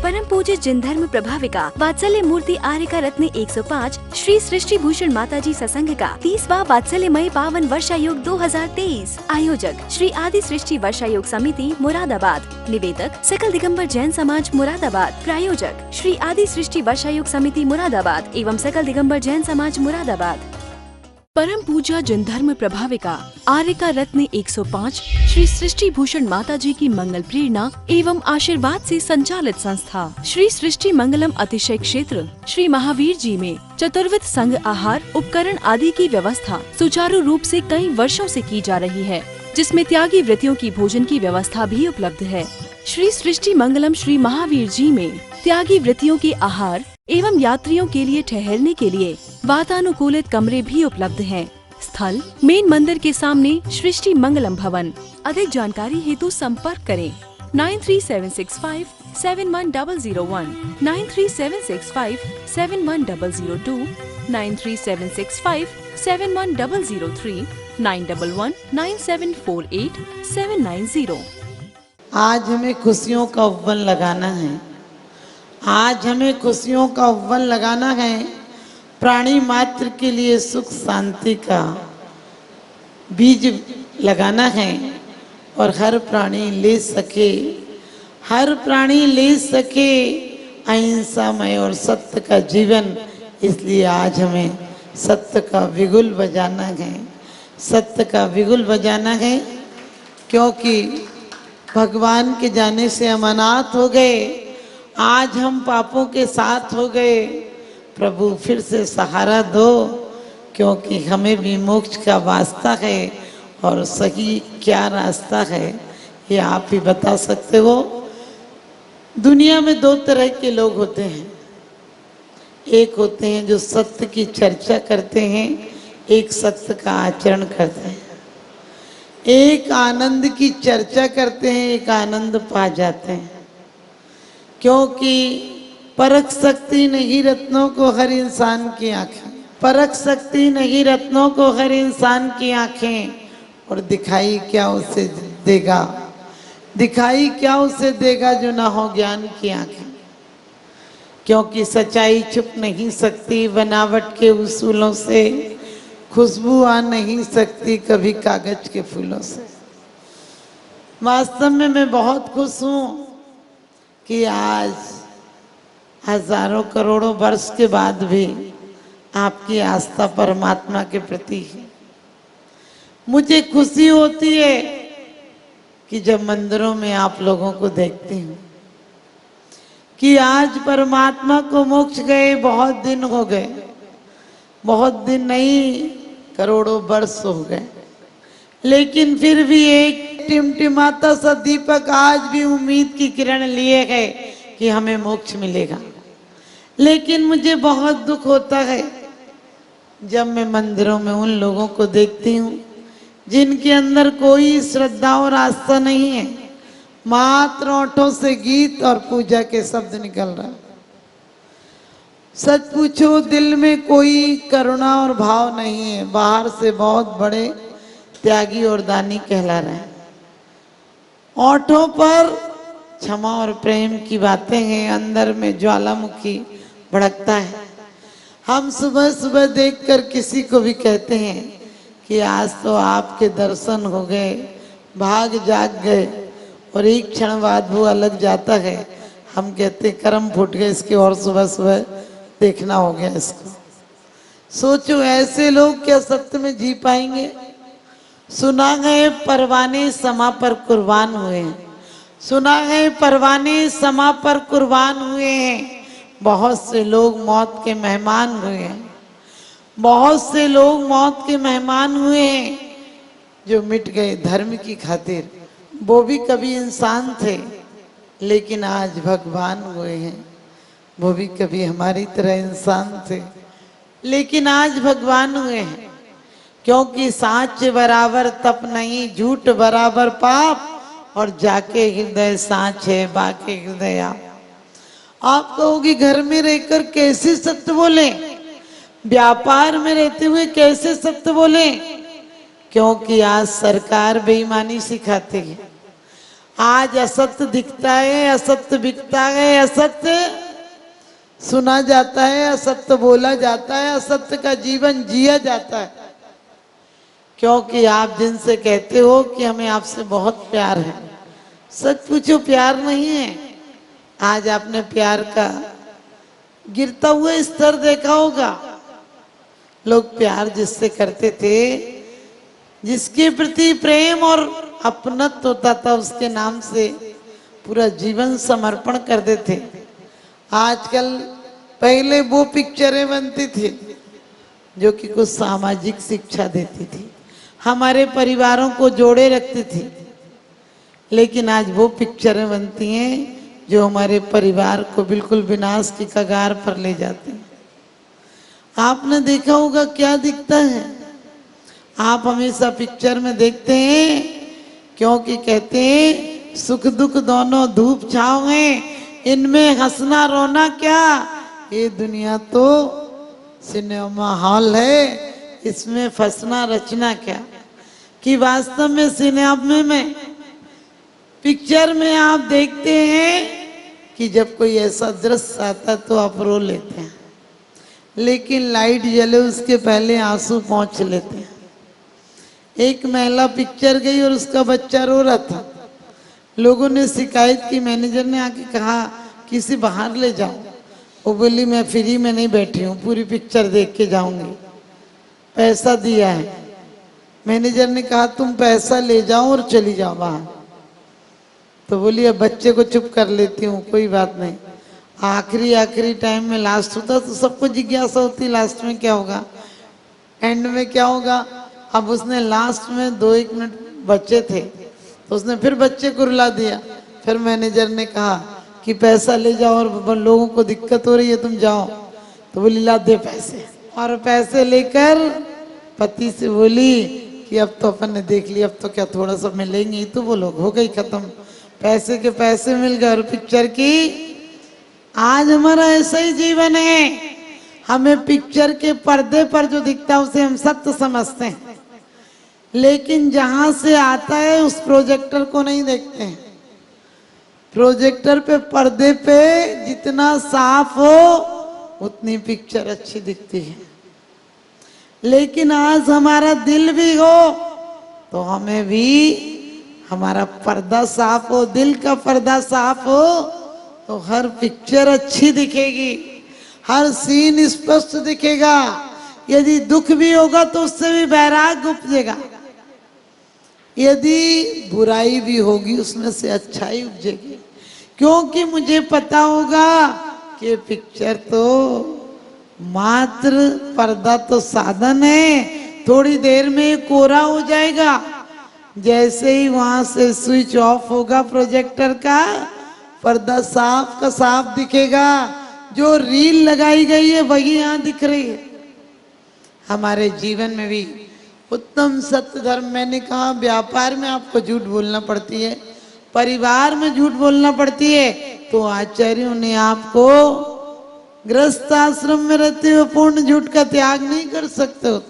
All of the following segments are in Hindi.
परम पूज्य जिन धर्म प्रभाविका वात्सल्य मूर्ति आर्यका रत्न 105 श्री सृष्टि भूषण माताजी सत्संग का 30वां वात्सल्यमयी पावन वर्षायोग 2023। आयोजक श्री आदि सृष्टि वर्षायोग समिति मुरादाबाद। निवेदक सकल दिगंबर जैन समाज मुरादाबाद। प्रायोजक श्री आदि सृष्टि वर्षायोग समिति मुरादाबाद एवं सकल दिगंबर जैन समाज मुरादाबाद। परम पूजा जन धर्म प्रभाविका आर्यका रत्न 105 श्री सृष्टि भूषण माताजी की मंगल प्रेरणा एवं आशीर्वाद से संचालित संस्था श्री सृष्टि मंगलम अतिशय क्षेत्र श्री महावीर जी में चतुर्विध संघ आहार उपकरण आदि की व्यवस्था सुचारू रूप से कई वर्षों से की जा रही है, जिसमें त्यागी वृत्तियों की भोजन की व्यवस्था भी उपलब्ध है। श्री सृष्टि मंगलम श्री महावीर जी में त्यागी वृत्तियों के आहार एवं यात्रियों के लिए ठहरने के लिए वातानुकूलित कमरे भी उपलब्ध हैं। स्थल मेन मंदिर के सामने सृष्टि मंगलम भवन। अधिक जानकारी हेतु संपर्क करें 9376571001, 9376571002, 9376571003, 9119748790। आज हमें खुशियों का अव्वल लगाना है। आज हमें खुशियों का अव्वल लगाना है। प्राणी मात्र के लिए सुख शांति का बीज लगाना है और हर प्राणी ले सके अहिंसामय और सत्य का जीवन। इसलिए आज हमें सत्य का बिगुल बजाना है, सत्य का बिगुल बजाना है, क्योंकि भगवान के जाने से हम अनाथ हो गए। आज हम पापों के साथ हो गए। प्रभु फिर से सहारा दो, क्योंकि हमें भी मोक्ष का वास्ता है और सही क्या रास्ता है ये आप ही बता सकते हो। दुनिया में दो तरह के लोग होते हैं। एक होते हैं जो सत्य की चर्चा करते हैं, एक सत्य का आचरण करते हैं। एक आनंद की चर्चा करते हैं, एक आनंद पा जाते हैं, क्योंकि परख सकती नहीं रत्नों को हर इंसान की आंखें, परख सकती नहीं रत्नों को हर इंसान की आंखें। और दिखाई क्या उसे देगा, दिखाई क्या उसे देगा जो ना हो ज्ञान की आंखें। क्योंकि सच्चाई छुप नहीं सकती बनावट के उसूलों से, खुशबू आ नहीं सकती कभी कागज के फूलों से। वास्तव में मैं बहुत खुश हूँ कि आज हजारों करोड़ों वर्ष के बाद भी आपकी आस्था परमात्मा के प्रति है। मुझे खुशी होती है कि जब मंदिरों में आप लोगों को देखती हूँ कि आज परमात्मा को मोक्ष गए बहुत दिन हो गए, बहुत दिन नहीं करोड़ों वर्ष हो गए, लेकिन फिर भी एक टिमटिमाता सा दीपक आज भी उम्मीद की किरण लिए गए कि हमें मोक्ष मिलेगा। लेकिन मुझे बहुत दुख होता है जब मैं मंदिरों में उन लोगों को देखती हूँ जिनके अंदर कोई श्रद्धा और आस्था नहीं है, मात्र ओंठों से गीत और पूजा के शब्द निकल रहा है। सच पूछो दिल में कोई करुणा और भाव नहीं है। बाहर से बहुत बड़े त्यागी और दानी कहला रहे हैं, ओंठों पर क्षमा और प्रेम की बातें हैं, अंदर में ज्वालामुखी भड़कता है। हम सुबह सुबह देखकर किसी को भी कहते हैं कि आज तो आपके दर्शन हो गए, भाग जाग गए, और एक क्षण बाद वो अलग जाता है। हम कहते कर्म फूट गए इसके, और सुबह सुबह देखना हो गया इसको। सोचो ऐसे लोग क्या सत्य में जी पाएंगे। सुना गए परवाने समा पर कुर्बान हुए हैं, सुना गए परवाने समा पर कुर्बान हुए हैं। बहुत से लोग मौत के मेहमान हुए हैं, बहुत से लोग मौत के मेहमान हुए हैं जो मिट गए धर्म की खातिर। वो भी कभी इंसान थे लेकिन आज भगवान हुए हैं। वो भी कभी हमारी तरह इंसान थे लेकिन आज भगवान हुए हैं। क्योंकि साच बराबर तप नहीं, झूठ बराबर पाप, और जाके हृदय साच है बाके हृदय आप। आप कहोगे घर में रहकर कैसे सत्य बोले, व्यापार में रहते हुए कैसे सत्य बोले। क्योंकि आज सरकार बेईमानी सिखाती है, आज असत्य दिखता है, असत्य बिकता है, असत्य सुना जाता है, असत्य बोला जाता है, असत्य का जीवन जिया जाता है। क्योंकि आप जिनसे कहते हो कि हमें आपसे बहुत प्यार है, सच पूछो प्यार नहीं है। आज आपने प्यार का गिरता हुआ स्तर देखा होगा। लोग प्यार जिससे करते थे, जिसके प्रति प्रेम और अपनत्व होता था, उसके नाम से पूरा जीवन समर्पण कर देते। आजकल पहले वो पिक्चरें बनती थी जो कि कुछ सामाजिक शिक्षा देती थी, हमारे परिवारों को जोड़े रखती थी, लेकिन आज वो पिक्चरें बनती हैं जो हमारे परिवार को बिल्कुल विनाश की कगार पर ले जाती हैं। आपने देखा होगा क्या दिखता है। आप हमेशा पिक्चर में देखते हैं क्योंकि कहते हैं सुख दुख दोनों धूप छांव हैं, इनमें हंसना रोना क्या, ये दुनिया तो सिनेमा हॉल है, इसमें फंसना रचना क्या। कि वास्तव में सिनेमा में पिक्चर में आप देखते हैं कि जब कोई ऐसा दृश्य आता तो आप रो लेते हैं, लेकिन लाइट जले उसके पहले आंसू पहुंच लेते हैं। एक महिला पिक्चर गई और उसका बच्चा रो रहा था। लोगों ने शिकायत की, मैनेजर ने आके कहा किसी बाहर ले जाओ। वो बोली मैं फ्री में नहीं बैठी हूँ, पूरी पिक्चर देख के जाऊंगी, पैसा दिया है। मैनेजर ने कहा तुम पैसा ले जाओ और चली जाओ बाहर। तो बोली अब बच्चे को चुप कर लेती हूँ, कोई बात नहीं। आखिरी टाइम में लास्ट होता तो सबको जिज्ञासा होती लास्ट में क्या होगा, एंड में क्या होगा। अब उसने लास्ट में 2-1 मिनट बच्चे थे तो उसने फिर बच्चे को रुला दिया। फिर मैनेजर ने कहा कि पैसा ले जाओ और लोगों को दिक्कत हो रही है, तुम जाओ। तो बोली ला दे पैसे, और पैसे लेकर पति से बोली कि अब तो अपन ने देख लिया, अब तो क्या थोड़ा सा मिलेंगे ही, तो वो लोग हो गई खत्म, पैसे के पैसे मिल गए और पिक्चर की। आज हमारा ऐसा ही जीवन है, हमें पिक्चर के पर्दे पर जो दिखता है उसे हम सत्य समझते हैं, लेकिन जहां से आता है उस प्रोजेक्टर को नहीं देखते हैं। प्रोजेक्टर पे पर्दे पे जितना साफ हो उतनी पिक्चर अच्छी दिखती है, लेकिन आज हमारा दिल भी हो तो हमें भी हमारा पर्दा साफ हो, दिल का पर्दा साफ हो तो हर पिक्चर अच्छी दिखेगी, हर सीन स्पष्ट दिखेगा। यदि दुख भी होगा तो उससे भी वैराग्य उपजेगा, यदि बुराई भी होगी उसमें से अच्छाई उपजेगी, क्योंकि मुझे पता होगा कि पिक्चर तो मात्र पर्दा तो साधन है, थोड़ी देर में कोरा हो जाएगा। जैसे ही वहां से स्विच ऑफ होगा प्रोजेक्टर का, पर्दा साफ का साफ दिखेगा, जो रील लगाई गई है वही यहाँ दिख रही है। हमारे जीवन में भी उत्तम सत्य धर्म, मैंने कहा व्यापार में आपको झूठ बोलना पड़ती है, परिवार में झूठ बोलना पड़ती है, तो आचार्यों ने आपको गृहस्थ आश्रम में रहते हुए पूर्ण झूठ का त्याग नहीं कर सकते हो,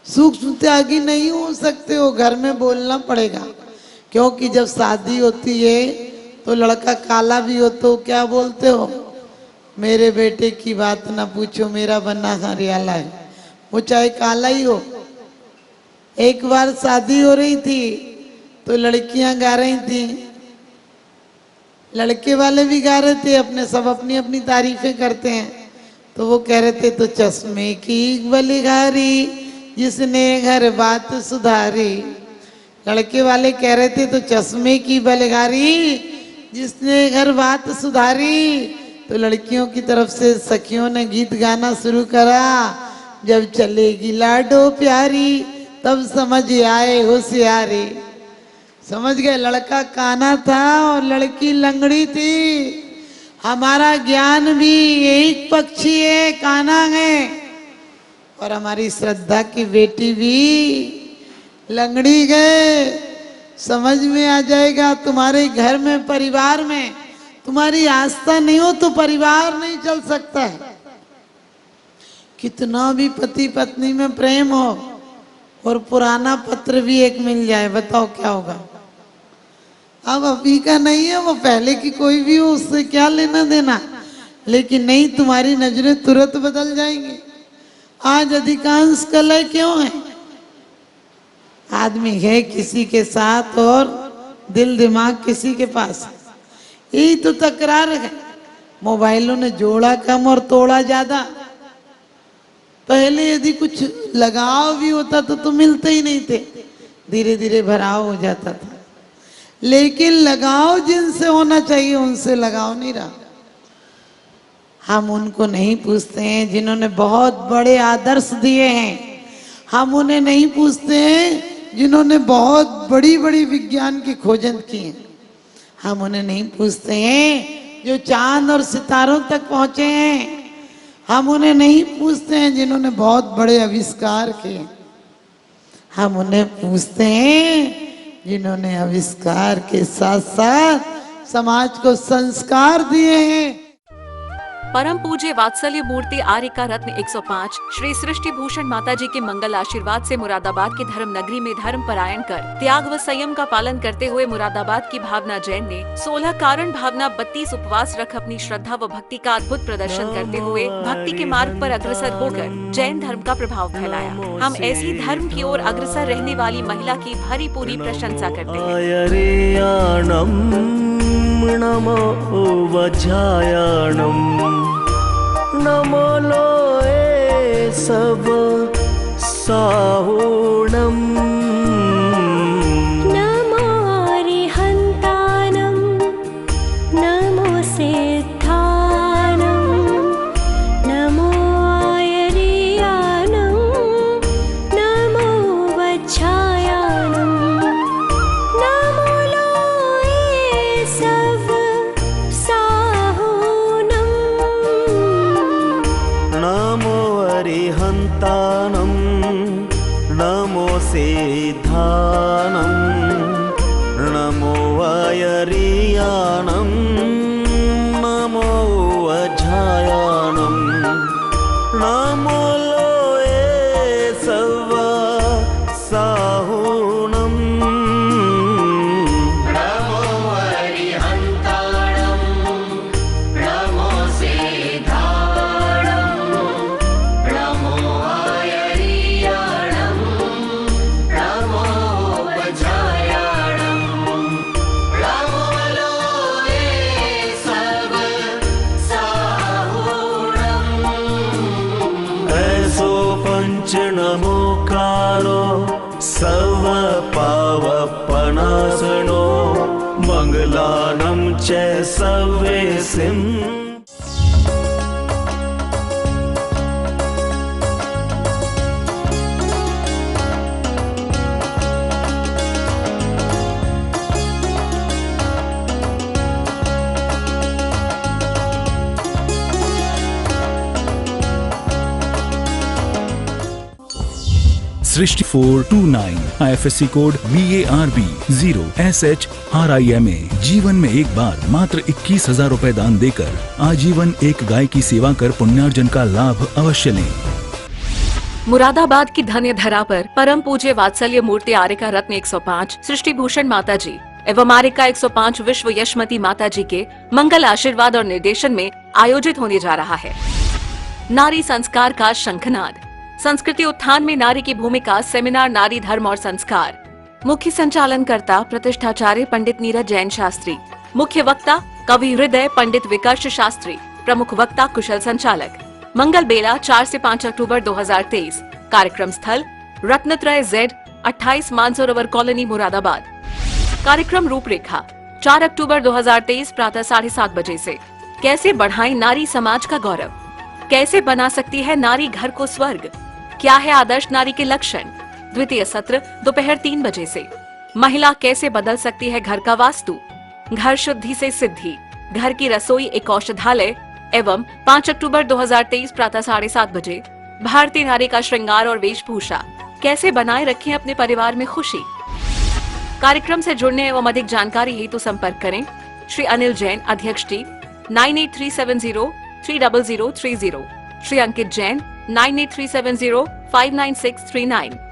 सूक्ष्म त्यागी नहीं हो सकते हो, घर में बोलना पड़ेगा। क्योंकि जब शादी होती है तो लड़का काला भी हो तो क्या बोलते हो, मेरे बेटे की बात ना पूछो, मेरा बन्ना हरियाला है, वो चाहे काला ही हो। एक बार शादी हो रही थी तो लड़कियां गा रही थी, लड़के वाले भी गा रहे थे, अपने सब अपनी अपनी तारीफें करते हैं। तो वो कह रहे थे तो चश्मे की बलिहारी जिसने घर बात सुधारी। लड़के वाले कह रहे थे तो चश्मे की बलिहारी जिसने घर बात सुधारी। तो लड़कियों की तरफ से सखियों ने गीत गाना शुरू करा, जब चलेगी लाडो प्यारी तब समझ आए होशियारी। समझ गए, लड़का काना था और लड़की लंगड़ी थी। हमारा ज्ञान भी एक पक्षी है, काना है, और हमारी श्रद्धा की बेटी भी लंगड़ी गए। समझ में आ जाएगा, तुम्हारे घर में परिवार में तुम्हारी आस्था नहीं हो तो परिवार नहीं चल सकता है। कितना भी पति पत्नी में प्रेम हो और पुराना पत्र भी एक मिल जाए, बताओ क्या होगा। अब अभी का नहीं है, वो पहले की कोई भी हो, उससे क्या लेना देना। लेकिन नहीं, तुम्हारी नजरें तुरंत बदल जाएंगी। आज अधिकांश कलह क्यों है? आदमी है किसी के साथ और दिल दिमाग किसी के पास है। यही तो तकरार है। मोबाइलों ने जोड़ा कम और तोड़ा ज्यादा। पहले यदि कुछ लगाव भी होता तो मिलते ही नहीं थे, धीरे धीरे भराव हो जाता था। लेकिन लगाव जिनसे होना चाहिए उनसे लगाव नहीं रहा। हम उनको नहीं पूछते हैं जिन्होंने बहुत बड़े आदर्श दिए हैं। हम उन्हें नहीं पूछते हैं जिन्होंने बहुत बड़ी बड़ी विज्ञान की खोजन की है। हम उन्हें नहीं पूछते हैं जो चांद और सितारों तक पहुंचे हैं। हम उन्हें नहीं पूछते हैं जिन्होंने बहुत बड़े आविष्कार किए। हम उन्हें पूछते हैं जिन्होंने आविष्कार के साथ साथ समाज को संस्कार दिए हैं। परम पूज्य वात्सल्य मूर्ति आर्यका रत्न 105 श्री सृष्टि भूषण माताजी के मंगल आशीर्वाद से मुरादाबाद की धर्म नगरी में धर्म परायण कर त्याग व संयम का पालन करते हुए मुरादाबाद की भावना जैन ने 16 कारण भावना 32 उपवास रख अपनी श्रद्धा व भक्ति का अद्भुत प्रदर्शन करते हुए भक्ति के मार्ग पर अग्रसर होकर जैन धर्म का प्रभाव फैलाया। हम ऐसी धर्म की ओर अग्रसर रहने वाली महिला की भरी पूरी प्रशंसा करते हैं। नमो वज्रायणं नमो लोए सब साहुणं नमो अरिहन्तानं नमो सिद्धानं नमो आयर्यानं नमो वज्रायणं नमो लोए सब साहुणं नमो अरिहन्तानं नमो सिद्धानं नमो आयर्यानं नमो वज्रायणं नमो लोए सब साहुणं ऐसो पंच नमोकारो सर्व पावपनासनो मंगलानं च सर्वेसिम् सृष्टि 429 IFSC कोड BARB 0 SHRIMA। जीवन में एक बार मात्र 21,000 रुपए दान देकर आजीवन एक गाय की सेवा कर पुण्यार्जन का लाभ अवश्य लें। मुरादाबाद की धन्य धरा पर परम पूज्य वात्सल्य मूर्ति आर्यका रत्न 105 सृष्टि भूषण माताजी एवं आर्यका 105 विश्व यशमती माताजी के मंगल आशीर्वाद और निर्देशन में आयोजित होने जा रहा है। नारी संस्कार का शंखनाद, संस्कृति उत्थान में नारी की भूमिका सेमिनार नारी धर्म और संस्कार। मुख्य संचालनकर्ता प्रतिष्ठाचार्य पंडित नीरज जैन शास्त्री। मुख्य वक्ता कवि हृदय पंडित विकर्ष शास्त्री। प्रमुख वक्ता कुशल संचालक। मंगल बेला 4 से 5 अक्टूबर 2023। कार्यक्रम स्थल रत्नत्रय Z 28 मानसरोवर कॉलोनी मुरादाबाद। कार्यक्रम रूपरेखा 4 अक्टूबर 2023 प्रातः 7:30 बजे से। कैसे बढ़ाएं नारी समाज का गौरव, कैसे बना सकती है नारी घर को स्वर्ग, क्या है आदर्श नारी के लक्षण। द्वितीय सत्र दोपहर 3 बजे से। महिला कैसे बदल सकती है घर का वास्तु, घर शुद्धि से सिद्धि, घर की रसोई एक औषधालय एवं 5 अक्टूबर 2023 प्रातः 7:30 बजे। भारतीय नारी का श्रृंगार और वेशभूषा, कैसे बनाए रखें अपने परिवार में खुशी। कार्यक्रम से जुड़ने एवं अधिक जानकारी हेतु संपर्क करें श्री अनिल जैन, अध्यक्ष टीम 9837030030, श्री अंकित जैन 9837059639।